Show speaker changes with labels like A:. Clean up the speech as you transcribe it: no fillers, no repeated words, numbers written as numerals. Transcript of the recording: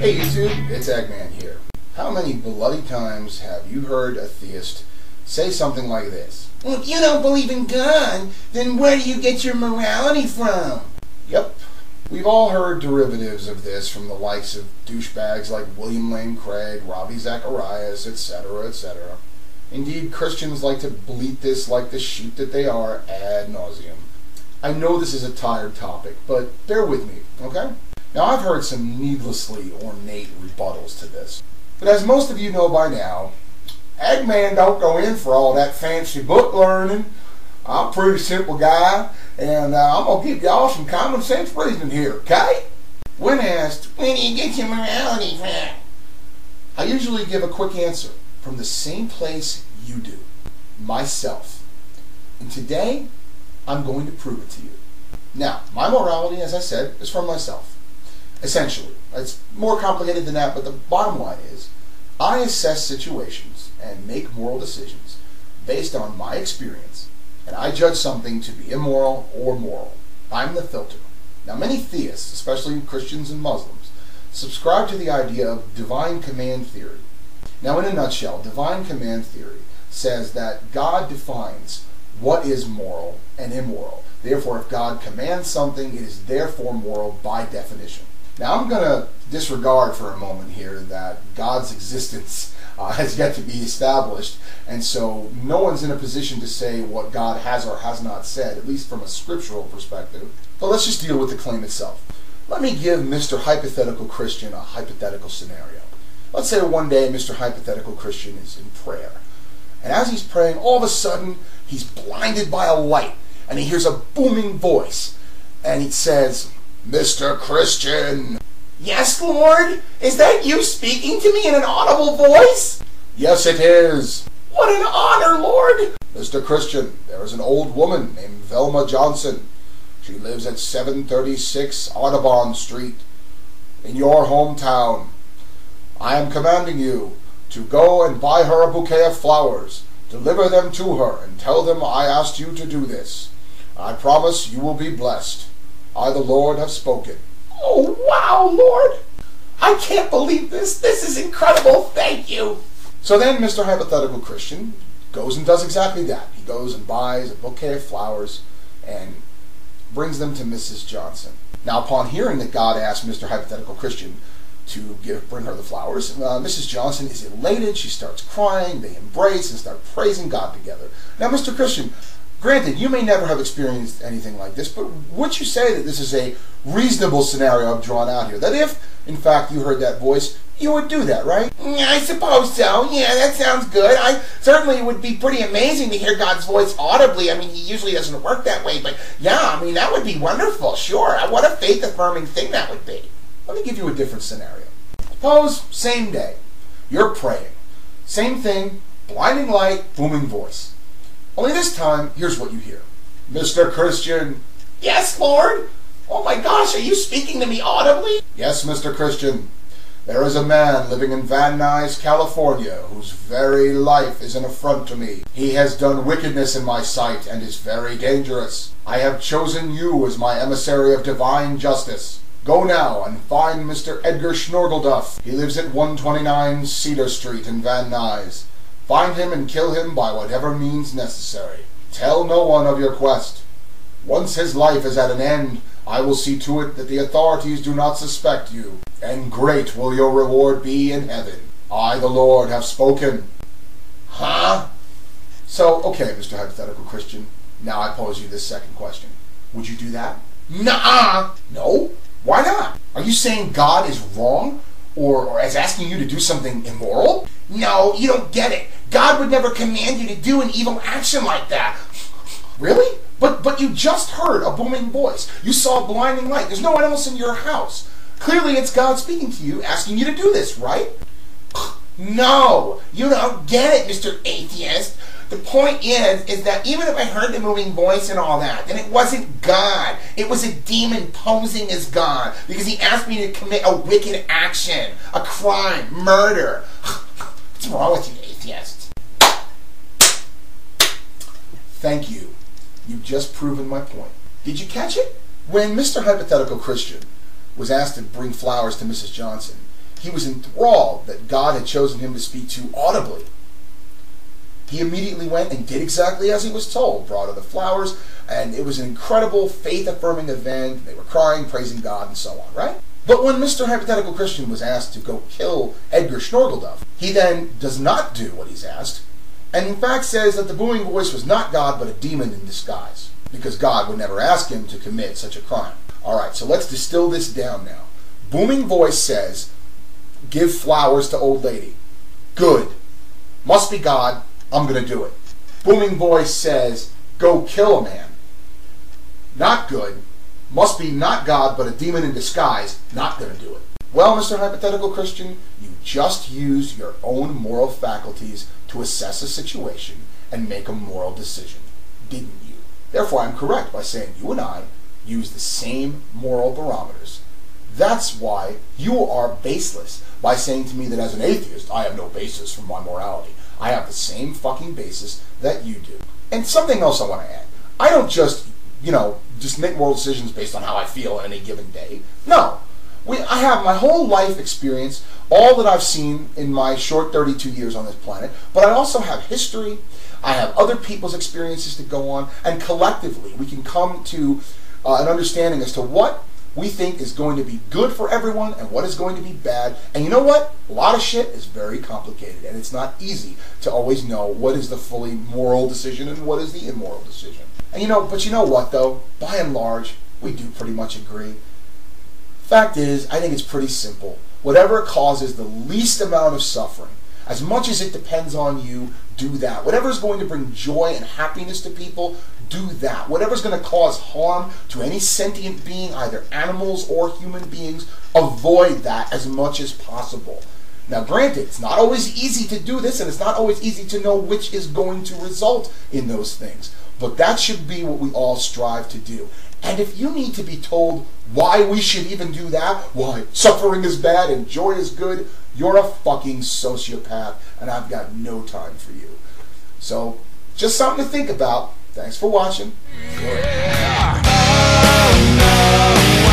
A: Hey YouTube, it's Agman here. How many bloody times have you heard a theist say something like this?
B: Well, if you don't believe in God, then where do you get your morality from?
A: Yep. We've all heard derivatives of this from the likes of douchebags like William Lane Craig, Ravi Zacharias, etc., etc. Indeed, Christians like to bleat this like the sheep that they are ad nauseum. I know this is a tired topic, but bear with me, okay? Now, I've heard some needlessly ornate rebuttals to this. But as most of you know by now, Agman don't go in for all that fancy book learning. I'm a pretty simple guy, and I'm going to give y'all some common sense reasoning here, okay?
B: When asked, where do you get your morality from?
A: I usually give a quick answer from the same place you do, myself. And today, I'm going to prove it to you. Now, my morality, as I said, is from myself. Essentially. It's more complicated than that, but the bottom line is, I assess situations and make moral decisions based on my experience, and I judge something to be immoral or moral. I'm the filter. Now, many theists, especially Christians and Muslims, subscribe to the idea of divine command theory. Now, in a nutshell, divine command theory says that God defines what is moral and immoral. Therefore, if God commands something, it is therefore moral by definition. Now, I'm going to disregard for a moment here that God's existence has yet to be established, and so no one's in a position to say what God has or has not said, at least from a scriptural perspective. But let's just deal with the claim itself. Let me give Mr. Hypothetical Christian a hypothetical scenario. Let's say one day Mr. Hypothetical Christian is in prayer, and as he's praying, all of a sudden, he's blinded by a light, and he hears a booming voice, and it says, "Mr. Christian."
B: Yes, Lord? Is that you speaking to me in an audible voice?
A: Yes, it is.
B: What an honor, Lord!
A: Mr. Christian, there is an old woman named Velma Johnson. She lives at 736 Audubon Street in your hometown. I am commanding you to go and buy her a bouquet of flowers, deliver them to her, and tell them I asked you to do this. I promise you will be blessed. I, the Lord, have spoken.
B: Oh, wow, Lord! I can't believe this. This is incredible. Thank you.
A: So then Mr. Hypothetical Christian goes and does exactly that. He goes and buys a bouquet of flowers and brings them to Mrs. Johnson. Now, upon hearing that God asked Mr. Hypothetical Christian to bring her the flowers, Mrs. Johnson is elated. She starts crying. They embrace and start praising God together. Now, Mr. Christian, granted, you may never have experienced anything like this, but would you say that this is a reasonable scenario I've drawn out here? That if, in fact, you heard that voice, you would do that, right?
B: I suppose so. Yeah, that sounds good. I certainly would be pretty amazing to hear God's voice audibly. I mean, he usually doesn't work that way, but yeah, I mean, that would be wonderful. Sure. What a faith-affirming thing that would be.
A: Let me give you a different scenario. Suppose, same day, you're praying. Same thing, blinding light, booming voice. Only this time, here's what you hear. Mr. Christian.
B: Yes, Lord? Oh my gosh, are you speaking to me audibly?
A: Yes, Mr. Christian. There is a man living in Van Nuys, California, whose very life is an affront to me. He has done wickedness in my sight and is very dangerous. I have chosen you as my emissary of divine justice. Go now and find Mr. Edgar Schnorgelduff. He lives at 129 Cedar Street in Van Nuys. Find him and kill him by whatever means necessary. Tell no one of your quest. Once his life is at an end, I will see to it that the authorities do not suspect you, and great will your reward be in heaven. I, the Lord, have spoken.
B: Huh?
A: So, okay, Mr. Hypothetical Christian, now I pose you this second question. Would you do that?
B: Nuh-uh.
A: No? Why not? Are you saying God is wrong? Or is asking you to do something immoral?
B: No, you don't get it. God would never command you to do an evil action like that.
A: Really? But you just heard a booming voice. You saw a blinding light. There's no one else in your house. Clearly it's God speaking to you, asking you to do this, right?
B: No, you don't get it, Mr. Atheist. The point is that even if I heard the moving voice and all that, then it wasn't God. It was a demon posing as God because he asked me to commit a wicked action, a crime, murder. What's wrong with you, atheist?
A: Thank you. You've just proven my point. Did you catch it? When Mr. Hypothetical Christian was asked to bring flowers to Mrs. Johnson, he was enthralled that God had chosen him to speak to audibly. He immediately went and did exactly as he was told, brought her the flowers, and it was an incredible faith-affirming event. They were crying, praising God, and so on, right? But when Mr. Hypothetical Christian was asked to go kill Edgar Schnorgelduf, he then does not do what he's asked, and in fact says that the booming voice was not God, but a demon in disguise, because God would never ask him to commit such a crime. Alright, so let's distill this down now. Booming voice says, give flowers to old lady. Good. Must be God. I'm going to do it. Booming voice says, go kill a man. Not good. Must be not God, but a demon in disguise. Not going to do it. Well, Mr. Hypothetical Christian, you just used your own moral faculties to assess a situation and make a moral decision, didn't you? Therefore, I'm correct by saying you and I use the same moral barometers. That's why you are baseless by saying to me that as an atheist, I have no basis for my morality. I have the same fucking basis that you do. And something else I want to add. I don't just make moral decisions based on how I feel on any given day. No. I have my whole life experience, all that I've seen in my short 32 years on this planet, but I also have history, I have other people's experiences to go on, and collectively we can come to an understanding as to what we think is going to be good for everyone and what is going to be bad. And you know what? A lot of shit is very complicated, and it's not easy to always know what is the fully moral decision and what is the immoral decision. And but you know what though? By and large, we do pretty much agree. Fact is, I think it's pretty simple. Whatever causes the least amount of suffering, as much as it depends on you, do that. Whatever is going to bring joy and happiness to people, do that. Whatever's going to cause harm to any sentient being, either animals or human beings, avoid that as much as possible. Now granted, it's not always easy to do this, and it's not always easy to know which is going to result in those things. But that should be what we all strive to do. And if you need to be told why we should even do that, why suffering is bad and joy is good, you're a fucking sociopath, and I've got no time for you. So, just something to think about. Thanks for watching.
C: Oh, no.